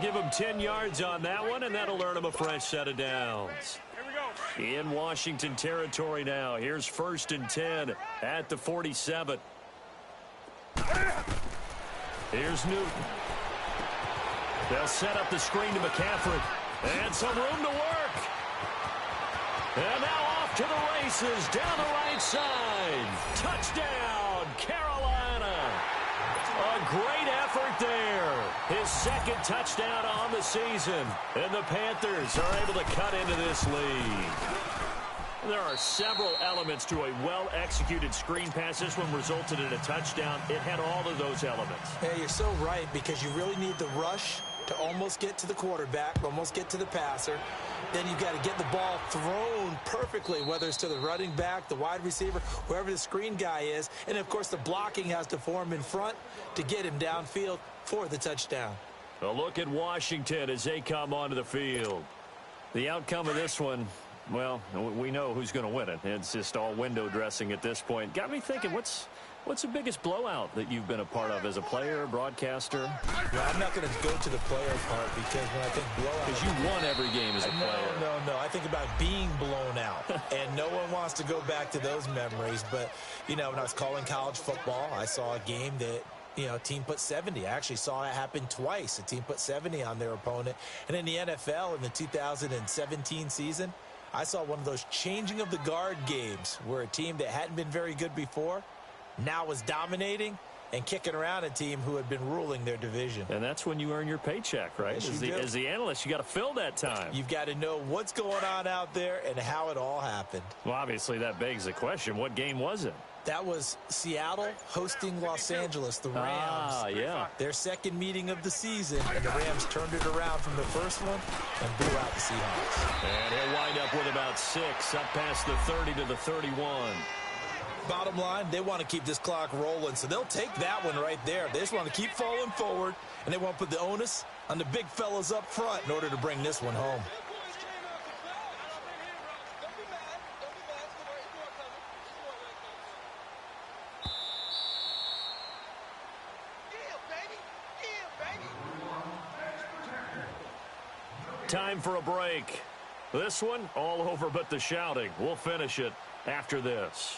Give him 10 yards on that one, and that'll earn him a fresh set of downs. Here we go. In Washington territory now. Here's 1st and 10 at the 47. Here's Newton. They'll set up the screen to McCaffrey. And some room to work. And now off to the races down the right side. Touchdown, Carolina. A great effort there. His 2nd touchdown on the season. And the Panthers are able to cut into this lead. There are several elements to a well-executed screen pass. This one resulted in a touchdown. It had all of those elements. Yeah, you're so right, because you really need the rush to almost get to the quarterback, almost get to the passer. Then you've got to get the ball thrown perfectly, whether it's to the running back, the wide receiver, wherever the screen guy is. And, of course, the blocking has to form in front to get him downfield for the touchdown. A look at Washington as they come onto the field. The outcome of this one, well, we know who's going to win it. It's just all window dressing at this point. Got me thinking, what's the biggest blowout that you've been a part of as a player, broadcaster? Well, I'm not going to go to the player part, because when I think blowout... Because you won every game as a player. No. I think about being blown out. And no one wants to go back to those memories. But, you know, when I was calling college football, I saw a game that, you know, a team put 70. I actually saw it happen twice. A team put 70 on their opponent. And in the NFL, in the 2017 season, I saw one of those changing of the guard games where a team that hadn't been very good before now was dominating and kicking around a team who had been ruling their division. And that's when you earn your paycheck, right? Yes, as the analyst, you got to fill that time. You've got to know what's going on out there and how it all happened. Well, obviously, that begs the question, what game was it? That was Seattle hosting Los Angeles, the Rams. Ah, yeah. Their 2nd meeting of the season, and the Rams turned it around from the first one and blew out the Seahawks. And he'll wind up with about 6, up past the 30 to the 31. Bottom line, they want to keep this clock rolling, so they'll take that one right there. They just want to keep falling forward, and they want to put the onus on the big fellas up front in order to bring this one home. Time for a break. This one, all over but the shouting. We'll finish it after this.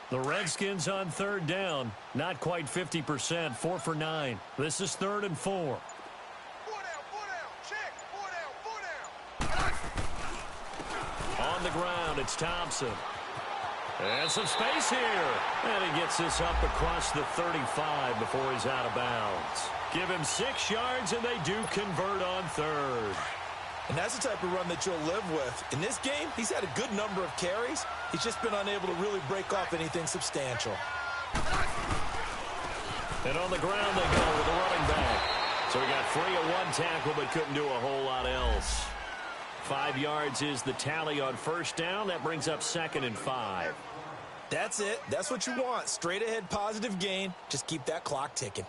The Redskins on 3rd down. Not quite 50%. 4 for 9. This is 3rd and 4. 4 down, 4 down. Check. 4 down, 4 down. On the ground, it's Thompson. And some space here. And he gets this up across the 35 before he's out of bounds. Give him 6 yards, and they do convert on 3rd. And that's the type of run that you'll live with. In this game, he's had a good number of carries. He's just been unable to really break off anything substantial. And on the ground they go with the running back. So he got free of 1 tackle but couldn't do a whole lot else. 5 yards is the tally on 1st down. That brings up 2nd and 5. That's it. That's what you want. Straight ahead positive gain. Just keep that clock ticking.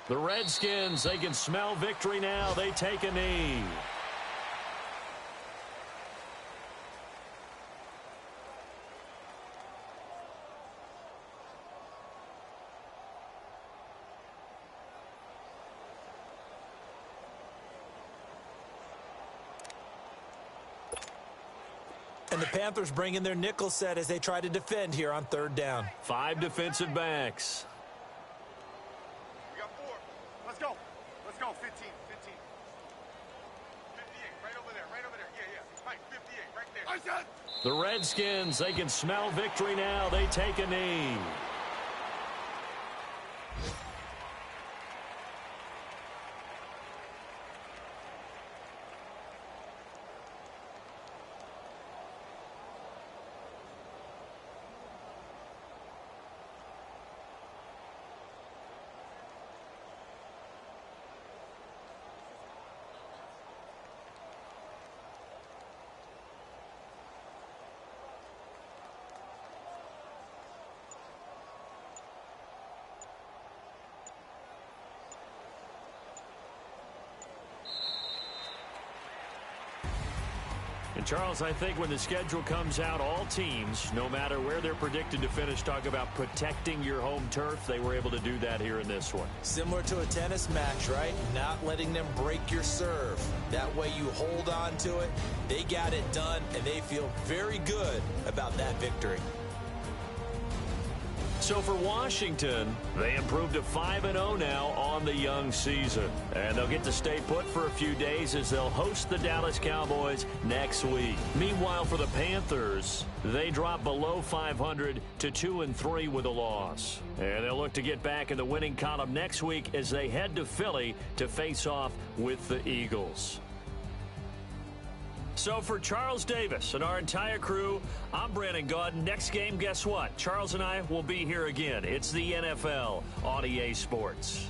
The Redskins, they can smell victory now. They take a knee. And the Panthers bring in their nickel set as they try to defend here on 3rd down. 5 defensive backs. We got 4. Let's go. Let's go. 15. 58. Right over there. Right over there. Yeah. Right. 15. The Redskins, they can smell victory now. They take a knee. And Charles, I think when the schedule comes out, all teams, no matter where they're predicted to finish, talk about protecting your home turf. They were able to do that here in this one. Similar to a tennis match, right? Not letting them break your serve. That way you hold on to it. They got it done, and they feel very good about that victory. So for Washington, they improved to 5-0 now on the young season. And they'll get to stay put for a few days as they'll host the Dallas Cowboys next week. Meanwhile, for the Panthers, they drop below 500 to 2-3 with a loss. And they'll look to get back in the winning column next week as they head to Philly to face off with the Eagles. So for Charles Davis and our entire crew, I'm Brandon Gaudin. Next game, guess what? Charles and I will be here again. It's the NFL on EA Sports.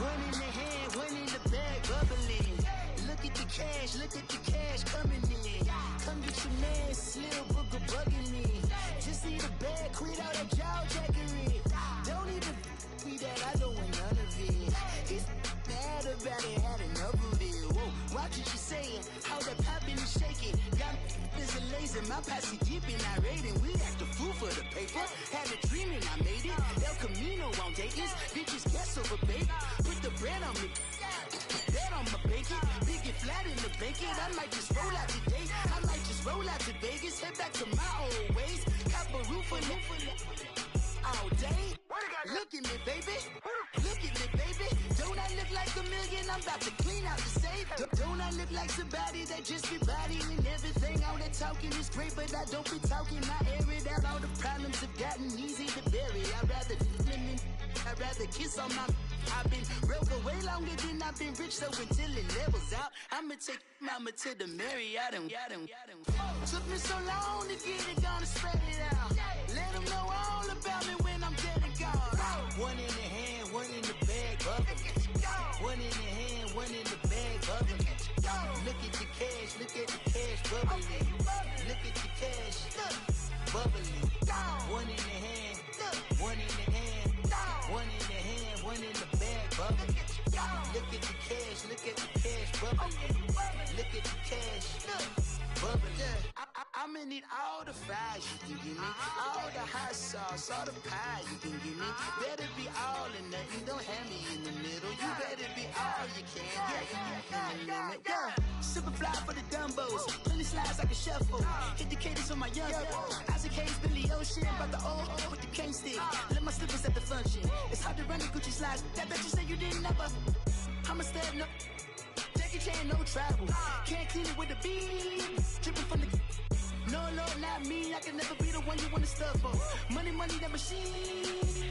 One in the hand, one in the bag, bubbling. Look at the cash coming in. Come get your man, Slim Booker bugging me. Just see the bag, quit all that jaw jackery. Don't even me that, I don't want none of it. He's mad about it, had enough of it. Whoa, watch what you saying, how that poppin' and shaking. Got is a laser, my posse deep and I raiding. We act a fool for the paper. Had a dream and I made it. El Camino on Dayton's, bitches guess over bait. Put the bread on me, bet on my bacon. Big it flat in the bacon. I might just roll out today. I might just roll out to Vegas. Head back to my old ways. Cop a roof all day. Look at me, baby. Look at me, baby. Don't I look like a million? I'm about to clean out the safe. Don't I look like somebody that just be bodying everything? All that talking is great, but I don't be talking. I air it out. All the problems have gotten easy to bury. I'd rather kiss on my... I've been broke for way longer than I've been rich, so until it levels out, I'ma take mama to the Marriott and took me so long to get it, gonna spread it out. Let them know all about me when I'm dead and gone. One in the hand, one in the bag, bubbling. One in the hand, one in the bag, bubbling. Look at the cash, bubbling. Look at the cash, bubbling. One in the hand, one in the hand, one in the hand, one in the bag, bubbling. Look at the cash, bubbling. Look at the cash, bubbling. I'ma need all the fries you can give me, all the hot sauce, all the pie you can give me. Better be all or nothing, don't have me in the middle. You better be all you can, yeah. Super fly for the Dumbos, plenty slides like a shuffle. Hit the cadence on my young Isaac Hayes, Billy Ocean, about the old with the cane stick. Let my slippers at the function. It's hard to run the Gucci slides. That bet you say you didn't never. I'm a stab, no. Jackie Chan, no travel. Can't clean it with a beat. Dripping from the... No, not me. I can never be the one you want to stuff for. Money, that machine.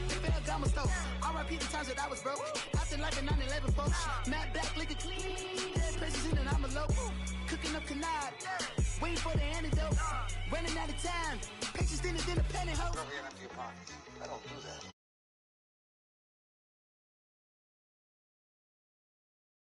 Ferragamo stove. R.I.P. the times that I was broke. Acting like a 9/11 folks. Matte back, liquor clean. Dead places in and I'm a local. Cooking up canard. Waiting for the antidote. Running out of time. Pictures thinner than a penny hoe. on.